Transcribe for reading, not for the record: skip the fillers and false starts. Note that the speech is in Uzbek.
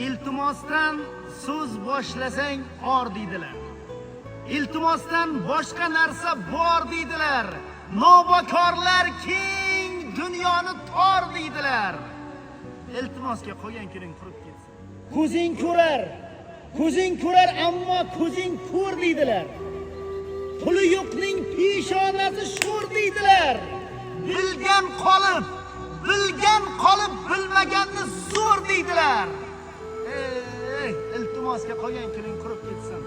iltimosdan so'z boshlasang or deydilar. Iltimosdan boshqa narsa bor deydilar. Nobakorlar keng dunyoni tor deydilar. Iltimosga qo'ygan kuning qurib ketsin. Ko'zing ko'rar, ammo ko'zing ko'r deydilar. Puli yo'qning peshonasi sho'r deydilar. Bilgan qolib, bilmaganni zo'r deydilar. Iltimosga qo'ygan kuning qurib ketsin.